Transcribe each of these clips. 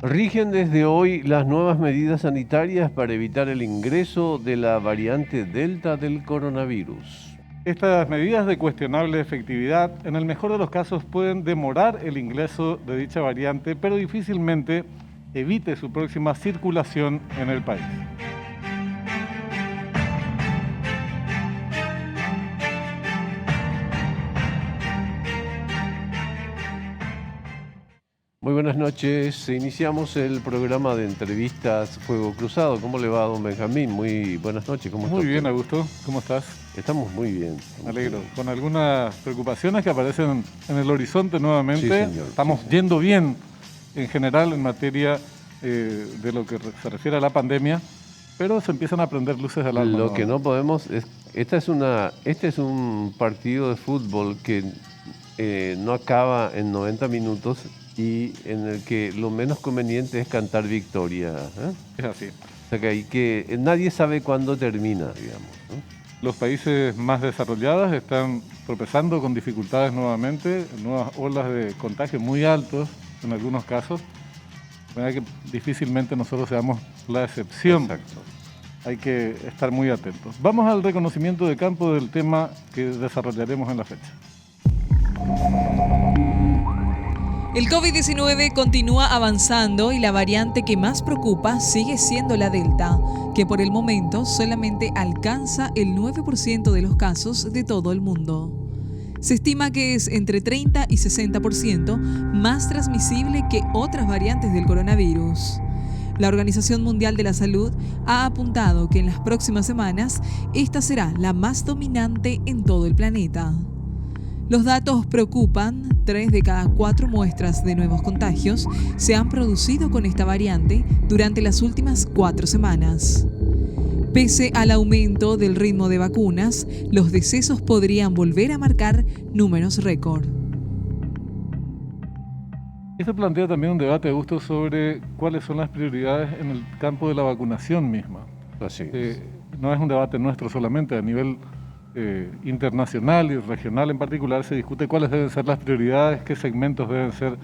Rigen desde hoy las nuevas medidas sanitarias para evitar el ingreso de la variante Delta del coronavirus. Estas medidas de cuestionable efectividad, en el mejor de los casos, pueden demorar el ingreso de dicha variante, pero difícilmente evite su próxima circulación en el país. Muy buenas noches. Iniciamos el programa de entrevistas Fuego Cruzado. ¿Cómo le va, don Benjamín? Muy buenas noches. ¿Cómo está Muy bien, usted? Augusto. ¿Cómo estás? Estamos muy bien. Me alegro. Con algunas preocupaciones que aparecen en el horizonte nuevamente. Sí, señor. Estamos yendo bien en general en materia de lo que se refiere a la pandemia, pero se empiezan a prender luces de alarma. Lo que no podemos es... Este es un partido de fútbol que no acaba en 90 minutos y en el que lo menos conveniente es cantar victoria. Es así. O sea que nadie sabe cuándo termina, digamos, ¿no? Los países más desarrollados están tropezando con dificultades nuevamente, nuevas olas de contagio muy altos en algunos casos. De manera que difícilmente nosotros seamos la excepción. Exacto. Hay que estar muy atentos. Vamos al reconocimiento de campo del tema que desarrollaremos en la fecha. El COVID-19 continúa avanzando y la variante que más preocupa sigue siendo la Delta, que por el momento solamente alcanza el 9% de los casos de todo el mundo. Se estima que es entre 30 y 60% más transmisible que otras variantes del coronavirus. La Organización Mundial de la Salud ha apuntado que en las próximas semanas esta será la más dominante en todo el planeta. Los datos preocupan. 3 de cada 4 muestras de nuevos contagios se han producido con esta variante durante las últimas 4 semanas. Pese al aumento del ritmo de vacunas, los decesos podrían volver a marcar números récord. Esto plantea también un debate, Augusto, sobre cuáles son las prioridades en el campo de la vacunación misma. Así es. No es un debate nuestro solamente, a nivel internacional y regional en particular se discute cuáles deben ser las prioridades, qué segmentos deben ser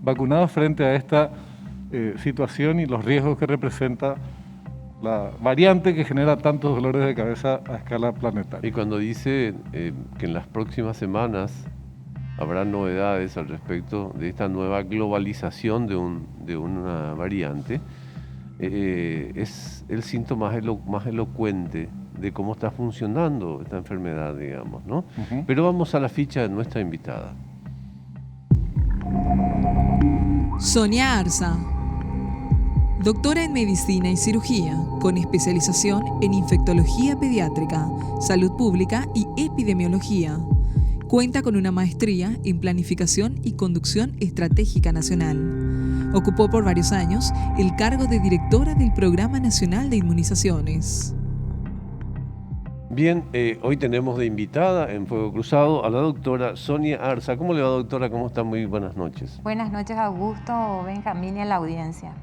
vacunados frente a esta situación y los riesgos que representa la variante que genera tantos dolores de cabeza a escala planetaria. Y cuando dice que en las próximas semanas habrá novedades al respecto de esta nueva globalización de una variante, es el síntoma más elocuente de cómo está funcionando esta enfermedad, digamos, ¿no? Uh-huh. Pero vamos a la ficha de nuestra invitada. Sonia Arza, doctora en Medicina y Cirugía, con especialización en Infectología Pediátrica, Salud Pública y Epidemiología. Cuenta con una maestría en Planificación y Conducción Estratégica Nacional. Ocupó por varios años el cargo de directora del Programa Nacional de Inmunizaciones. Bien, hoy tenemos de invitada en Fuego Cruzado a la doctora Sonia Arza. ¿Cómo le va, doctora? ¿Cómo está? Muy buenas noches. Buenas noches, Augusto, Benjamín y a la audiencia.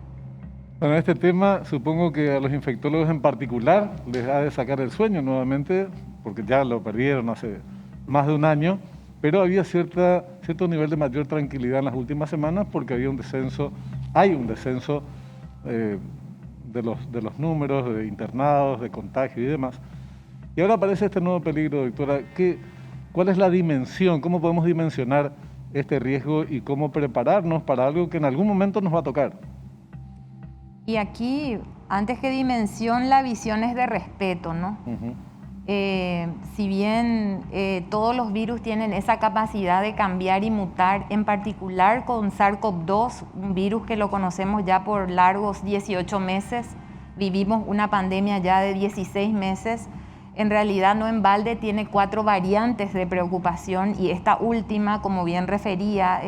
Bueno, este tema supongo que a los infectólogos en particular les ha de sacar el sueño nuevamente, porque ya lo perdieron hace más de un año, pero había cierto nivel de mayor tranquilidad en las últimas semanas porque hay un descenso de los números de internados, de contagio y demás. Y ahora aparece este nuevo peligro, doctora. ¿Cuál es la dimensión? ¿Cómo podemos dimensionar este riesgo y cómo prepararnos para algo que en algún momento nos va a tocar? Y aquí, antes que dimensión, la visión es de respeto, ¿no? Uh-huh. Si bien todos los virus tienen esa capacidad de cambiar y mutar, en particular con SARS-CoV-2, un virus que lo conocemos ya por largos 18 meses, vivimos una pandemia ya de 16 meses, en realidad no en balde tiene 4 variantes de preocupación y esta última, como bien refería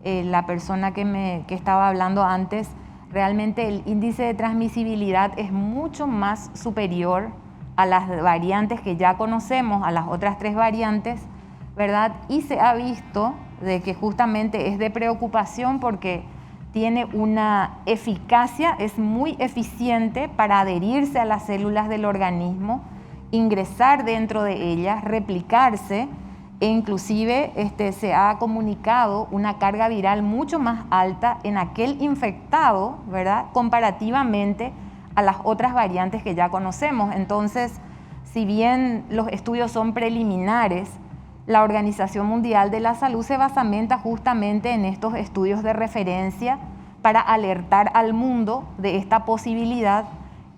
la persona que estaba hablando antes, realmente el índice de transmisibilidad es mucho más superior a las variantes que ya conocemos, a las otras 3 variantes, ¿verdad? Y se ha visto de que justamente es de preocupación porque tiene una eficacia, es muy eficiente para adherirse a las células del organismo, ingresar dentro de ellas, replicarse e inclusive se ha comunicado una carga viral mucho más alta en aquel infectado, ¿verdad?, comparativamente a las otras variantes que ya conocemos. Entonces, si bien los estudios son preliminares, la Organización Mundial de la Salud se basamenta justamente en estos estudios de referencia para alertar al mundo de esta posibilidad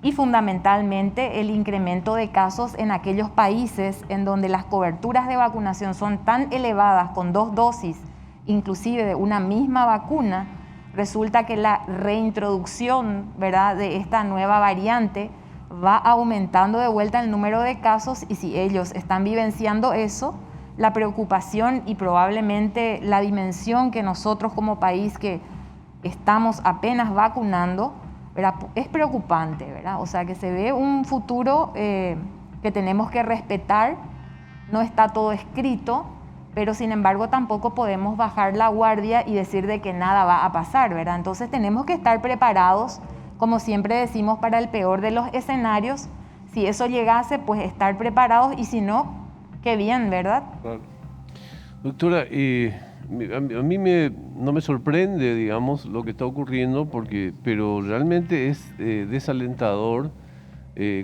y fundamentalmente el incremento de casos en aquellos países en donde las coberturas de vacunación son tan elevadas con 2 dosis, inclusive de una misma vacuna. Resulta que la reintroducción, ¿verdad?, de esta nueva variante va aumentando de vuelta el número de casos, y si ellos están vivenciando eso, la preocupación y probablemente la dimensión que nosotros como país que estamos apenas vacunando, ¿verdad?, es preocupante, ¿verdad? O sea que se ve un futuro que tenemos que respetar. No está todo escrito, pero sin embargo tampoco podemos bajar la guardia y decir de que nada va a pasar, ¿verdad? Entonces tenemos que estar preparados, como siempre decimos, para el peor de los escenarios. Si eso llegase, pues estar preparados, y si no, qué bien, ¿verdad? Claro. Doctora, a mí no me sorprende, digamos, lo que está ocurriendo, pero realmente es desalentador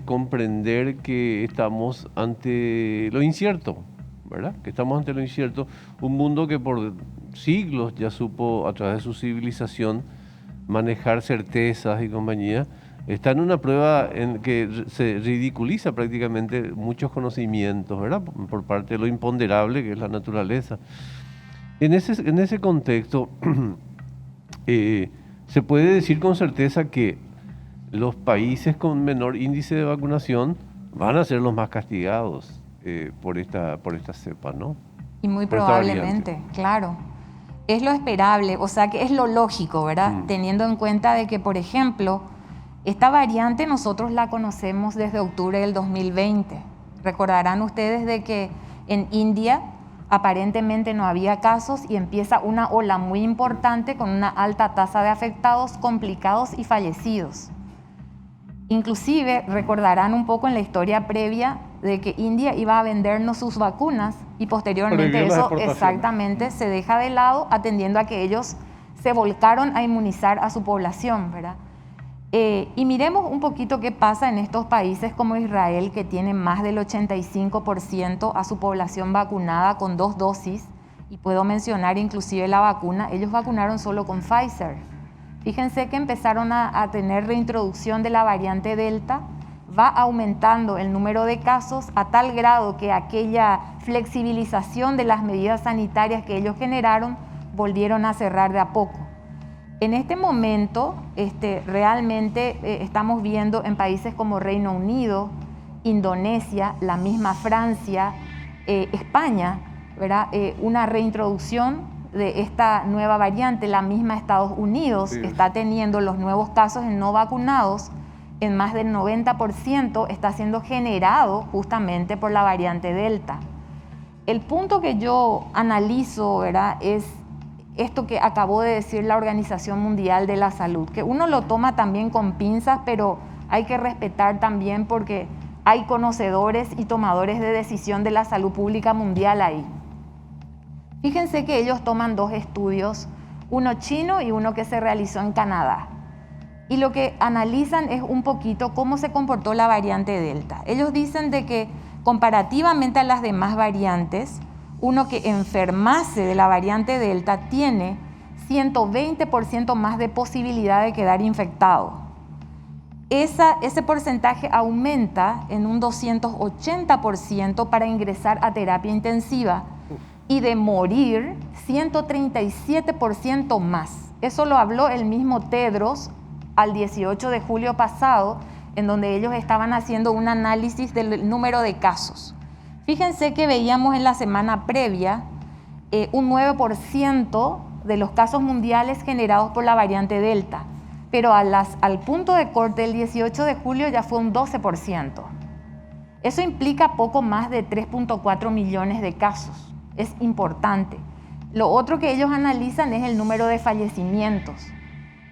comprender que estamos ante lo incierto, ¿verdad? Que estamos ante lo incierto, un mundo que por siglos ya supo, a través de su civilización, manejar certezas y compañía, está en una prueba en que se ridiculiza prácticamente muchos conocimientos, ¿verdad?, por parte de lo imponderable que es la naturaleza. En ese contexto, se puede decir con certeza que los países con menor índice de vacunación van a ser los más castigados por esta cepa, ¿no? Y muy probablemente, claro. Es lo esperable, o sea que es lo lógico, ¿verdad? Teniendo en cuenta de que, por ejemplo, esta variante nosotros la conocemos desde octubre del 2020. Recordarán ustedes de que en India aparentemente no había casos y empieza una ola muy importante con una alta tasa de afectados, complicados y fallecidos. Inclusive recordarán un poco en la historia previa de que India iba a vendernos sus vacunas y posteriormente eso exactamente se deja de lado, atendiendo a que ellos se volcaron a inmunizar a su población, ¿verdad? Y miremos un poquito qué pasa en estos países como Israel, que tiene más del 85% a su población vacunada con 2 dosis, y puedo mencionar inclusive la vacuna, ellos vacunaron solo con Pfizer. Fíjense que empezaron a tener reintroducción de la variante Delta, va aumentando el número de casos a tal grado que aquella flexibilización de las medidas sanitarias que ellos generaron volvieron a cerrar de a poco. En este momento, realmente estamos viendo en países como Reino Unido, Indonesia, la misma Francia, España, ¿verdad?, una reintroducción de esta nueva variante. La misma Estados Unidos está teniendo los nuevos casos en no vacunados, en más del 90% está siendo generado justamente por la variante Delta. El punto que yo analizo, ¿verdad?, es esto que acabó de decir la Organización Mundial de la Salud, que uno lo toma también con pinzas, pero hay que respetar también porque hay conocedores y tomadores de decisión de la salud pública mundial ahí. Fíjense que ellos toman 2 estudios, uno chino y uno que se realizó en Canadá. Y lo que analizan es un poquito cómo se comportó la variante Delta. Ellos dicen de que comparativamente a las demás variantes, uno que enfermase de la variante Delta tiene 120% más de posibilidad de quedar infectado. Ese porcentaje aumenta en un 280% para ingresar a terapia intensiva y de morir 137% más. Eso lo habló el mismo Tedros al 18 de julio pasado, en donde ellos estaban haciendo un análisis del número de casos. Fíjense que veíamos en la semana previa un 9% de los casos mundiales generados por la variante Delta, pero al punto de corte el 18 de julio ya fue un 12%. Eso implica poco más de 3.4 millones de casos. Es importante. Lo otro que ellos analizan es el número de fallecimientos.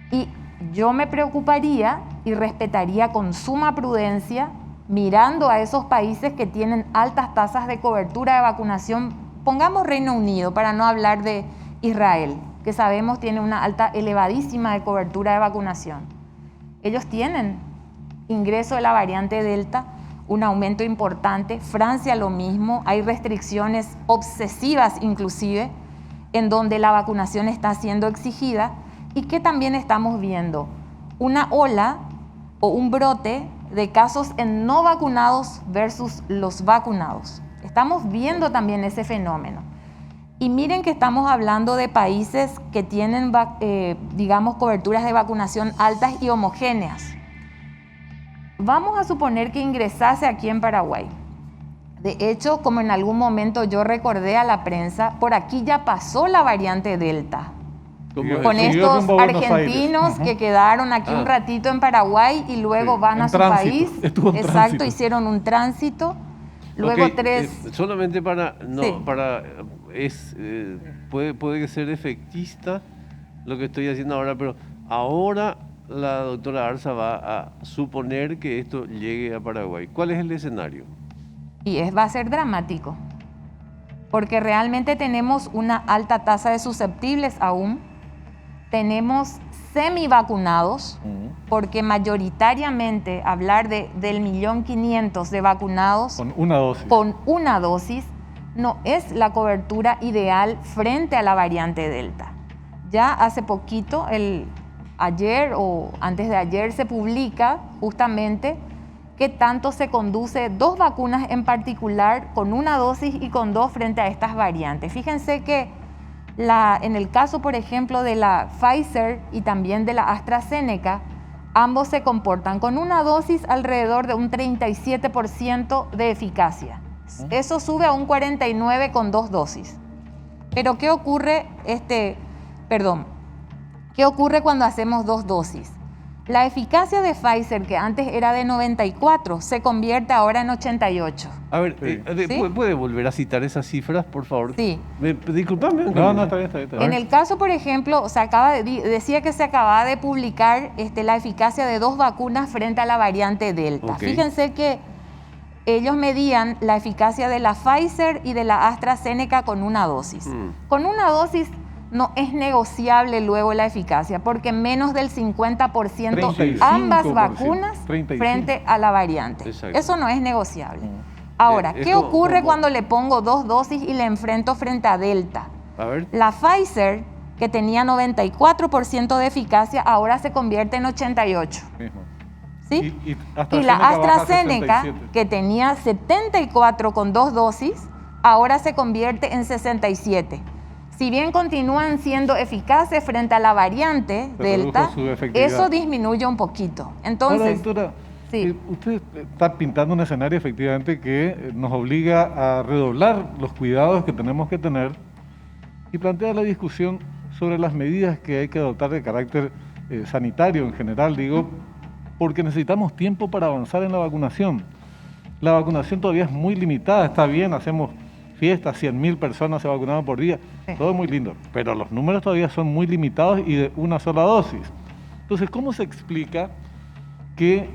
Y yo me preocuparía y respetaría con suma prudencia, mirando a esos países que tienen altas tasas de cobertura de vacunación pongamos Reino Unido para no hablar de Israel, que sabemos tiene una alta, elevadísima de cobertura de vacunación. Ellos tienen ingreso de la variante Delta, un aumento importante. Francia lo mismo, hay restricciones obsesivas inclusive, en donde la vacunación está siendo exigida. ¿Y qué también estamos viendo? Una ola o un brote de casos en no vacunados versus los vacunados. Estamos viendo también ese fenómeno. Y miren que estamos hablando de países que tienen, digamos, coberturas de vacunación altas y homogéneas. Vamos a suponer que ingresase aquí en Paraguay. De hecho, como en algún momento yo recordé a la prensa, por aquí ya pasó la variante Delta. Con estos argentinos que quedaron aquí un ratito en Paraguay y luego van a su país. Exacto, hicieron un tránsito. Luego solamente para... No, sí. Puede ser efectista lo que estoy haciendo ahora, pero ahora la doctora Arza va a suponer que esto llegue a Paraguay. ¿Cuál es el escenario? Y va a ser dramático, porque realmente tenemos una alta tasa de susceptibles aún. Tenemos semivacunados, porque mayoritariamente hablar del 1.500.000 de vacunados con una dosis no es la cobertura ideal frente a la variante Delta. Ya hace poquito, ayer o antes de ayer, se publica justamente que tanto se conduce 2 vacunas en particular con una dosis y con 2 frente a estas variantes. Fíjense que en el caso, por ejemplo, de la Pfizer y también de la AstraZeneca, ambos se comportan con una dosis alrededor de un 37% de eficacia. Eso sube a un 49% con 2 dosis. Pero ¿qué ocurre, ¿qué ocurre cuando hacemos 2 dosis? La eficacia de Pfizer, que antes era de 94, se convierte ahora en 88. A ver, ¿puede volver a citar esas cifras, por favor? Sí. Disculpame. No, está bien. En el caso, por ejemplo, decía que se acababa de publicar la eficacia de 2 vacunas frente a la variante Delta. Okay. Fíjense que ellos medían la eficacia de la Pfizer y de la AstraZeneca con una dosis. Con una dosis no es negociable luego la eficacia, porque menos del 50% ambas vacunas 35. Frente a la variante. Exacto. Eso no es negociable. Ahora, ¿qué ocurre cuando le pongo 2 dosis y le enfrento frente a Delta? A ver. La Pfizer, que tenía 94% de eficacia, ahora se convierte en 88%. ¿Sí? Y la AstraZeneca, que tenía 74 con 2 dosis, ahora se convierte en 67. Si bien continúan siendo eficaces frente a la variante Delta, eso disminuye un poquito. Entonces, ahora, doctora, sí. Usted está pintando un escenario efectivamente que nos obliga a redoblar los cuidados que tenemos que tener y plantea la discusión sobre las medidas que hay que adoptar de carácter sanitario en general, digo, porque necesitamos tiempo para avanzar en la vacunación. La vacunación todavía es muy limitada, está bien, hacemos fiestas, 100.000 personas se vacunaban por día, todo muy lindo, pero los números todavía son muy limitados y de una sola dosis. Entonces, ¿cómo se explica que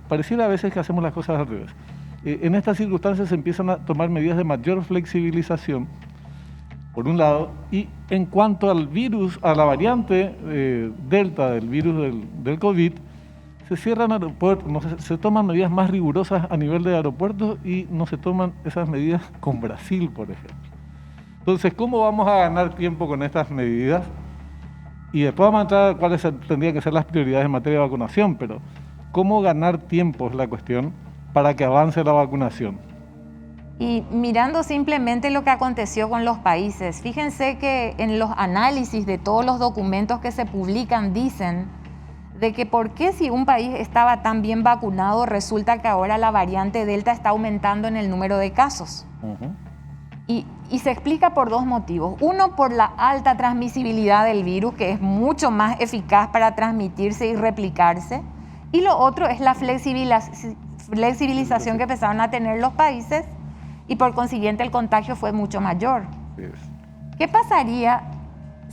pareciera a veces que hacemos las cosas al revés? En estas circunstancias se empiezan a tomar medidas de mayor flexibilización, por un lado, y en cuanto al virus, a la variante Delta del virus del COVID, se cierran aeropuertos, se toman medidas más rigurosas a nivel de aeropuertos y no se toman esas medidas con Brasil, por ejemplo. Entonces, ¿cómo vamos a ganar tiempo con estas medidas? Y después vamos a entrar a cuáles tendrían que ser las prioridades en materia de vacunación, pero ¿cómo ganar tiempo es la cuestión para que avance la vacunación? Y mirando simplemente lo que aconteció con los países, fíjense que en los análisis de todos los documentos que se publican dicen de que por qué si un país estaba tan bien vacunado, resulta que ahora la variante Delta está aumentando en el número de casos. Y se explica por 2 motivos. Uno, por la alta transmisibilidad del virus, que es mucho más eficaz para transmitirse y replicarse. Y lo otro es la flexibilización que empezaron a tener los países y por consiguiente el contagio fue mucho mayor. ¿Qué pasaría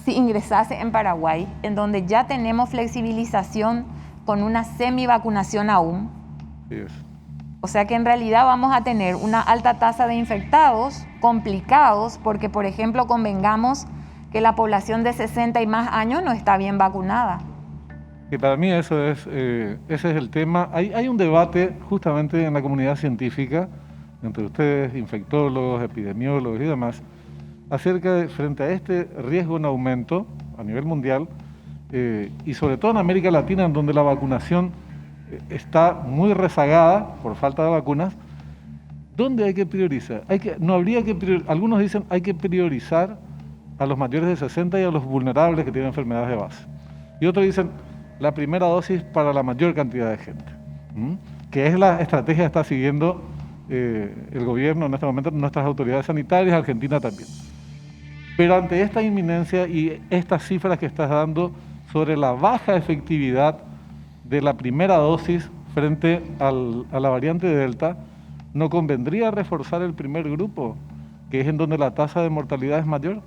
si ingresase en Paraguay, en donde ya tenemos flexibilización con una semivacunación aún? O sea que en realidad vamos a tener una alta tasa de infectados, complicados, porque por ejemplo convengamos que la población de 60 y más años no está bien vacunada. Que para mí ese es el tema. Hay un debate justamente en la comunidad científica, entre ustedes, infectólogos, epidemiólogos y demás, acerca de, frente a este riesgo en aumento a nivel mundial, y sobre todo en América Latina, en donde la vacunación está muy rezagada por falta de vacunas, ¿dónde hay que priorizar? Algunos dicen hay que priorizar a los mayores de 60 y a los vulnerables que tienen enfermedades de base. Y otros dicen la primera dosis para la mayor cantidad de gente, que es la estrategia que está siguiendo el gobierno en este momento, nuestras autoridades sanitarias, Argentina también. Pero ante esta inminencia y estas cifras que estás dando sobre la baja efectividad de la primera dosis frente a la variante Delta, ¿no convendría reforzar el primer grupo, que es en donde la tasa de mortalidad es mayor?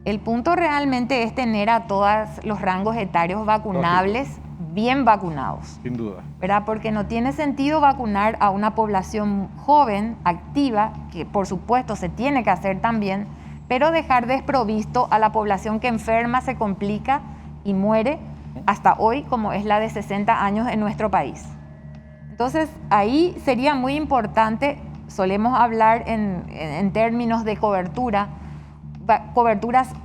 El punto realmente es tener a todos los rangos etarios vacunables, bien vacunados. Sin duda. ¿Verdad? Porque no tiene sentido vacunar a una población joven, activa, que por supuesto se tiene que hacer también, pero dejar desprovisto a la población que enferma, se complica y muere hasta hoy, como es la de 60 años en nuestro país. Entonces, ahí sería muy importante, solemos hablar en términos de coberturas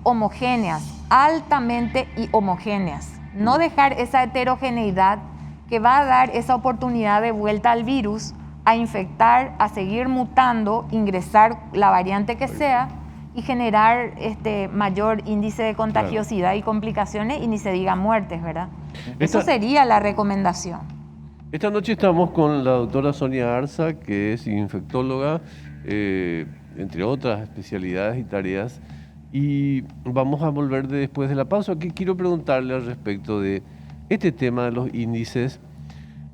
homogéneas, altamente y homogéneas. No dejar esa heterogeneidad que va a dar esa oportunidad de vuelta al virus, a infectar, a seguir mutando, ingresar la variante que sea y generar mayor índice de contagiosidad y complicaciones y ni se diga muertes, ¿verdad? Eso sería la recomendación. Esta noche estamos con la doctora Sonia Arza, que es infectóloga, entre otras especialidades y tareas, y vamos a volver después de la pausa. Aquí quiero preguntarle al respecto de este tema de los índices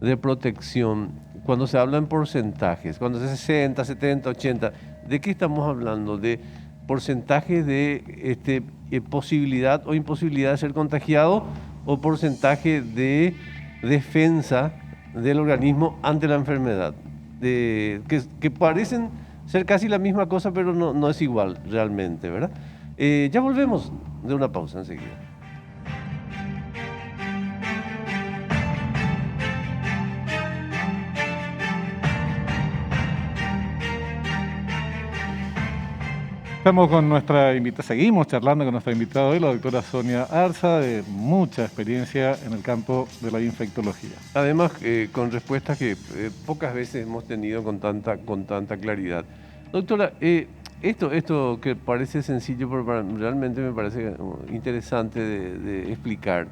de protección, cuando se habla en porcentajes, cuando es 60, 70, 80, ¿de qué estamos hablando? ¿De porcentaje de posibilidad o imposibilidad de ser contagiado o porcentaje de defensa del organismo ante la enfermedad? Que parecen ser casi la misma cosa, pero no es igual realmente, ¿verdad? Ya volvemos de una pausa enseguida. Estamos con seguimos charlando con nuestra invitada hoy, la doctora Sonia Arza, de mucha experiencia en el campo de la infectología. Además, con respuestas que pocas veces hemos tenido con tanta claridad. Doctora, esto que parece sencillo, pero realmente me parece interesante de explicar.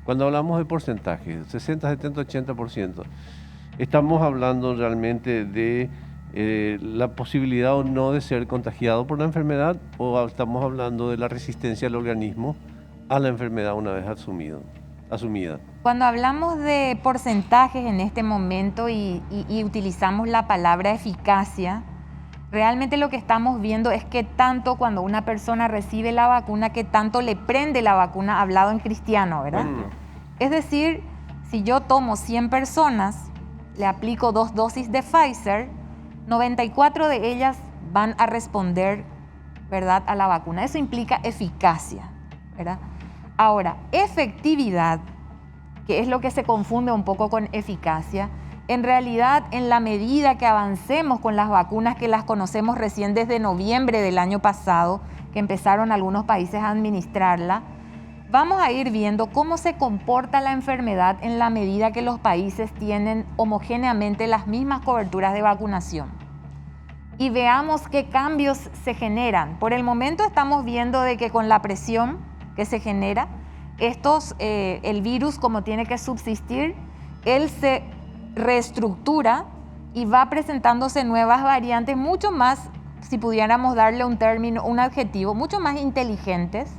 Cuando hablamos de porcentajes, 60, 70, 80%, estamos hablando realmente de la posibilidad o no de ser contagiado por la enfermedad, o estamos hablando de la resistencia del organismo a la enfermedad una vez asumida. Cuando hablamos de porcentajes en este momento y utilizamos la palabra eficacia, realmente lo que estamos viendo es que tanto cuando una persona recibe la vacuna, que tanto le prende la vacuna, hablado en cristiano, ¿verdad? Es decir, si yo tomo 100 personas, le aplico 2 dosis de Pfizer, 94 de ellas van a responder, ¿verdad?, a la vacuna. Eso implica eficacia, ¿verdad? Ahora, efectividad, que es lo que se confunde un poco con eficacia, en realidad, en la medida que avancemos con las vacunas, que las conocemos recién desde noviembre del año pasado, que empezaron algunos países a administrarla, vamos a ir viendo cómo se comporta la enfermedad en la medida que los países tienen homogéneamente las mismas coberturas de vacunación. Y veamos qué cambios se generan. Por el momento estamos viendo de que con la presión que se genera, el virus, como tiene que subsistir, él se reestructura y va presentándose nuevas variantes mucho más, si pudiéramos darle un término, un adjetivo, mucho más inteligentes,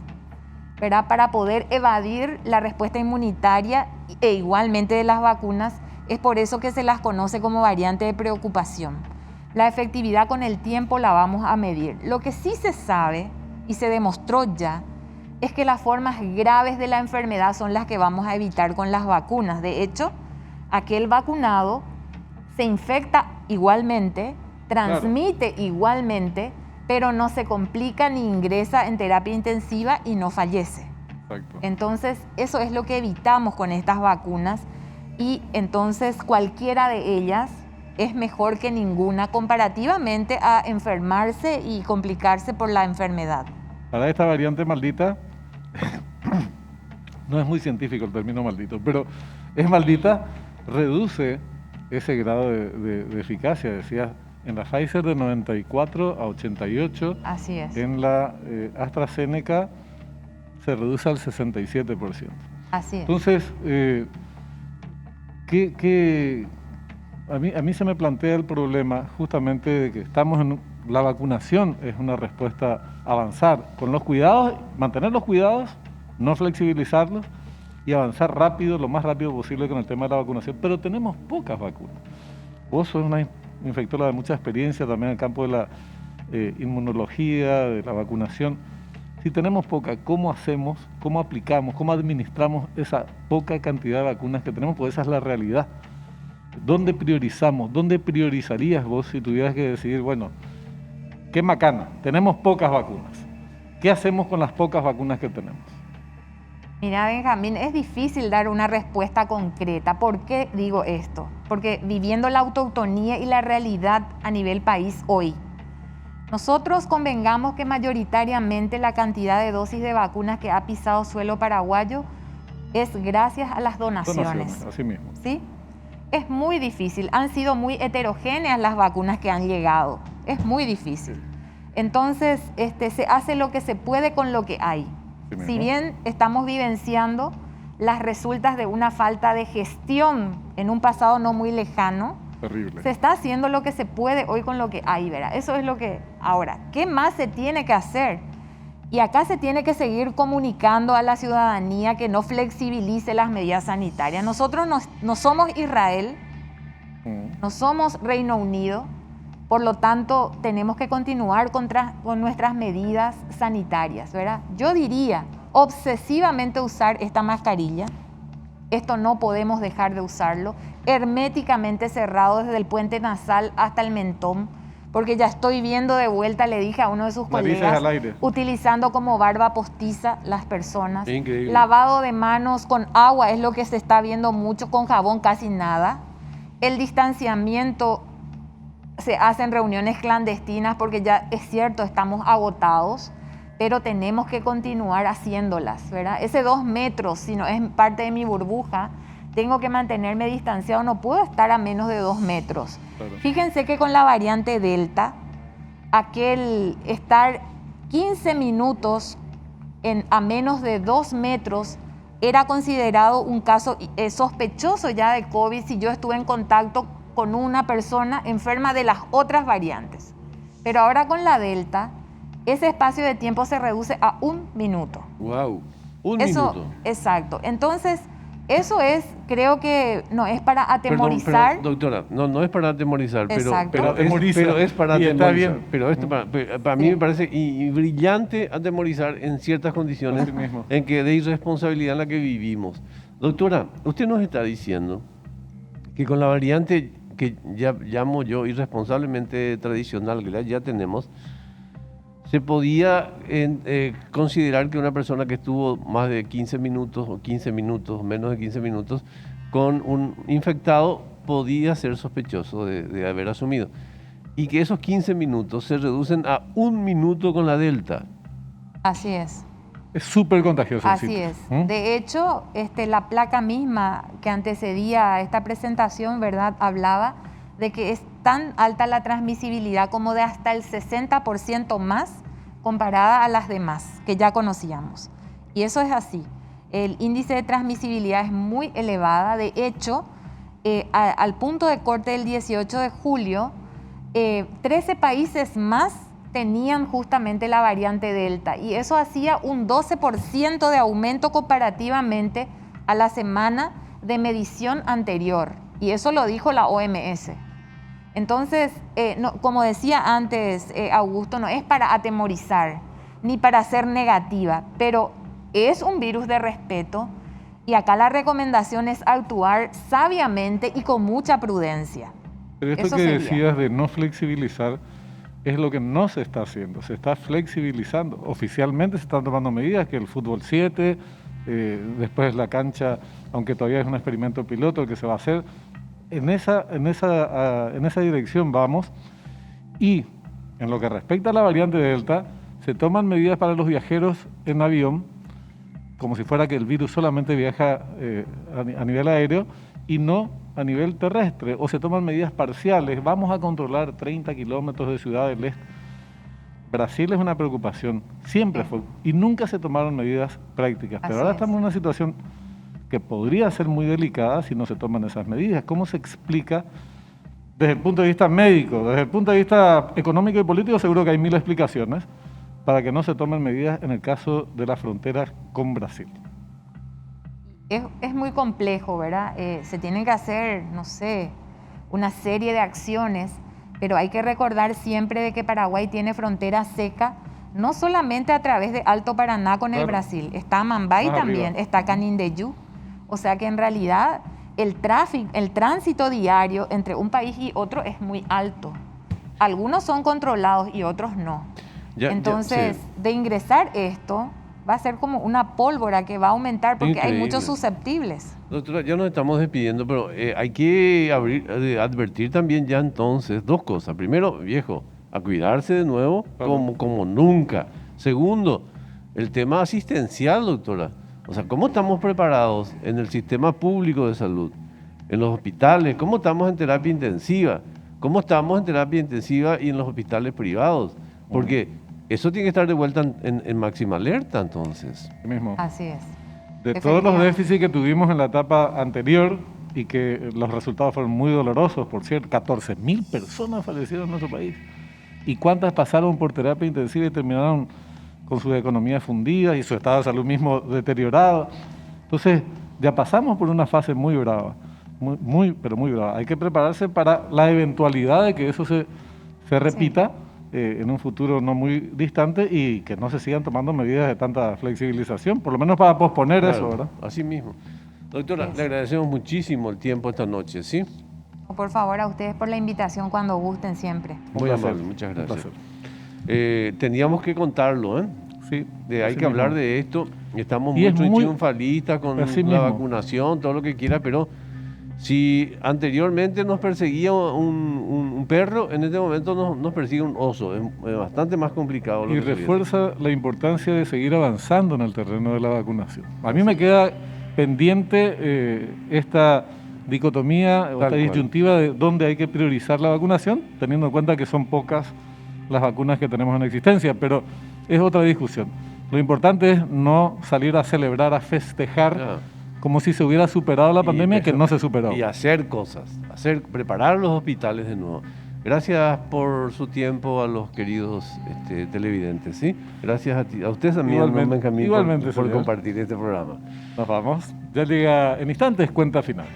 ¿verdad?, para poder evadir la respuesta inmunitaria e igualmente de las vacunas. Es por eso que se las conoce como variante de preocupación. La efectividad con el tiempo la vamos a medir. Lo que sí se sabe y se demostró ya es que las formas graves de la enfermedad son las que vamos a evitar con las vacunas. De hecho, aquel vacunado se infecta igualmente, transmite igualmente, pero no se complica ni ingresa en terapia intensiva y no fallece. Exacto. Entonces, eso es lo que evitamos con estas vacunas y entonces cualquiera de ellas es mejor que ninguna comparativamente a enfermarse y complicarse por la enfermedad. Para esta variante maldita, no es muy científico el término maldito, pero es maldita, reduce ese grado de eficacia, decía, en la Pfizer de 94 a 88, Así es. en la AstraZeneca se reduce al 67%. Así es. Entonces, a mí se me plantea el problema justamente de que estamos en la vacunación, es una respuesta a avanzar con los cuidados, mantener los cuidados, no flexibilizarlos y avanzar rápido, lo más rápido posible con el tema de la vacunación, pero tenemos pocas vacunas. Vos sos una infectóloga de mucha experiencia también en el campo de la inmunología, de la vacunación. Si tenemos poca, ¿cómo hacemos, cómo aplicamos, cómo administramos esa poca cantidad de vacunas que tenemos? Pues esa es la realidad. ¿Dónde priorizamos? ¿Dónde priorizarías vos si tuvieras que decidir, bueno, qué macana, tenemos pocas vacunas? ¿Qué hacemos con las pocas vacunas que tenemos? Mira, Benjamín, es difícil dar una respuesta concreta. ¿Por qué digo esto? Porque viviendo la autoctonía y la realidad a nivel país hoy, nosotros convengamos que mayoritariamente la cantidad de dosis de vacunas que ha pisado suelo paraguayo es gracias a las donaciones. Así mismo. ¿Sí? Es muy difícil. Han sido muy heterogéneas las vacunas que han llegado. Es muy difícil. Entonces, se hace lo que se puede con lo que hay. Si bien estamos vivenciando las resultas de una falta de gestión en un pasado no muy lejano, terrible, se está haciendo lo que se puede hoy con lo que hay, ¿verdad? Eso es lo que... Ahora, ¿qué más se tiene que hacer? Y acá se tiene que seguir comunicando a la ciudadanía que no flexibilice las medidas sanitarias. Nosotros no somos Israel, no somos Reino Unido, por lo tanto tenemos que continuar con nuestras medidas sanitarias, ¿verdad? Yo diría obsesivamente usar esta mascarilla, esto no podemos dejar de usarlo, herméticamente cerrado desde el puente nasal hasta el mentón, porque ya estoy viendo de vuelta, le dije a uno de sus colegas, utilizando como barba postiza las personas. Increíble. Lavado de manos con agua es lo que se está viendo mucho, con jabón casi nada. El distanciamiento, se hacen reuniones clandestinas porque ya es cierto, estamos agotados, pero tenemos que continuar haciéndolas, ¿verdad? Ese 2 metros, si no es parte de mi burbuja, tengo que mantenerme distanciado, no puedo estar a menos de 2 metros. Claro. Fíjense que con la variante Delta, aquel estar 15 minutos a menos de 2 metros era considerado un caso sospechoso ya de COVID si yo estuve en contacto con una persona enferma de las otras variantes. Pero ahora con la Delta, ese espacio de tiempo se reduce a 1 minuto. ¡Wow! Un minuto. Exacto. Entonces, eso creo que no es para atemorizar. Perdón, doctora, no es para atemorizar, pero es para atemorizar. Está bien, pero esto para mí me parece brillante atemorizar en ciertas condiciones en que de irresponsabilidad en la que vivimos. Doctora, usted nos está diciendo que con la variante que ya llamo yo irresponsablemente tradicional, que ya tenemos, se podía considerar que una persona que estuvo más de 15 minutos o 15 minutos, menos de 15 minutos, con un infectado podía ser sospechoso de haber asumido. Y que esos 15 minutos se reducen a 1 minuto con la Delta. Así es. Es súper contagioso. Así es. De hecho, la placa misma que antecedía a esta presentación, ¿verdad?, hablaba de que es tan alta la transmisibilidad como de hasta el 60% más comparada a las demás que ya conocíamos. Y eso es así. El índice de transmisibilidad es muy elevada. De hecho, al punto de corte del 18 de julio, 13 países más tenían justamente la variante Delta y eso hacía un 12% de aumento comparativamente a la semana de medición anterior. Y eso lo dijo la OMS. Entonces, como decía antes Augusto, no es para atemorizar ni para ser negativa, pero es un virus de respeto y acá la recomendación es actuar sabiamente y con mucha prudencia. Pero esto Eso que sería. decías de no flexibilizar es lo que no se está haciendo, se está flexibilizando. Oficialmente se están tomando medidas, que el fútbol 7, después la cancha, aunque todavía es un experimento piloto el que se va a hacer, en esa dirección vamos. Y en lo que respecta a la variante Delta, se toman medidas para los viajeros en avión, como si fuera que el virus solamente viaja a nivel aéreo y no a nivel terrestre, o se toman medidas parciales. Vamos a controlar 30 kilómetros de Ciudad del Este. Brasil es una preocupación, siempre fue, y nunca se tomaron medidas prácticas. Pero Así ahora es. estamos en una situación que podría ser muy delicada si no se toman esas medidas. ¿Cómo se explica desde el punto de vista médico? Desde el punto de vista económico y político seguro que hay mil explicaciones para que no se tomen medidas en el caso de la frontera con Brasil. Es muy complejo, ¿verdad? Se tienen que hacer, no sé, una serie de acciones, pero hay que recordar siempre de que Paraguay tiene frontera seca, no solamente a través de Alto Paraná con el Claro. Brasil, está Mambay Más también, arriba. está Canindeyú. O sea que en realidad el tránsito diario entre un país y otro es muy alto. Algunos son controlados y otros no. Entonces, sí. de ingresar esto, va a ser como una pólvora que va a aumentar porque hay muchos Increíble. susceptibles. Doctora, ya nos estamos despidiendo, pero hay que advertir también ya entonces dos cosas. Primero, viejo, a cuidarse de nuevo Claro. como nunca. Segundo, el tema asistencial, doctora. O sea, ¿cómo estamos preparados en el sistema público de salud? En los hospitales, ¿cómo estamos en terapia intensiva? ¿Cómo estamos en terapia intensiva y en los hospitales privados? Porque eso tiene que estar de vuelta en máxima alerta, entonces. Así mismo. Así es. De todos los Efectivamente. déficits que tuvimos en la etapa anterior y que los resultados fueron muy dolorosos, por cierto, 14.000 personas fallecieron en nuestro país. ¿Y cuántas pasaron por terapia intensiva y terminaron con sus economías fundidas y su estado de salud mismo deteriorado? Entonces, ya pasamos por una fase muy brava, pero muy brava. Hay que prepararse para la eventualidad de que eso se repita en un futuro no muy distante y que no se sigan tomando medidas de tanta flexibilización, por lo menos para posponer eso, Claro, ¿verdad? así mismo. Doctora, Eso. le agradecemos muchísimo el tiempo esta noche, ¿sí? Por favor, a ustedes por la invitación cuando gusten siempre. Un Muy placer, amable, muchas un gracias. placer. Teníamos que contarlo, ¿eh? Sí, Hay así que hablar mismo. de esto. Estamos Y es muy muy- triunfalistas con así la mismo. vacunación, todo lo que quiera, pero si anteriormente nos perseguía un perro, en este momento nos persigue un oso. Es bastante más complicado. Lo Y que se viene. refuerza la importancia de seguir avanzando en el terreno de la vacunación. A mí me queda pendiente esta dicotomía o Tal esta cual. disyuntiva de dónde hay que priorizar la vacunación, teniendo en cuenta que son pocas las vacunas que tenemos en existencia, pero es otra discusión. Lo importante es no salir a celebrar, a festejar, Ah. como si se hubiera superado la Y pandemia, que eso- no se superó. Y hacer cosas, preparar los hospitales de nuevo. Gracias por su tiempo a los queridos televidentes, ¿sí? Gracias a usted también, don Igualmente, Benjamín, igualmente, por señor. compartir este programa. Nos vamos. Ya llega en instantes cuenta final.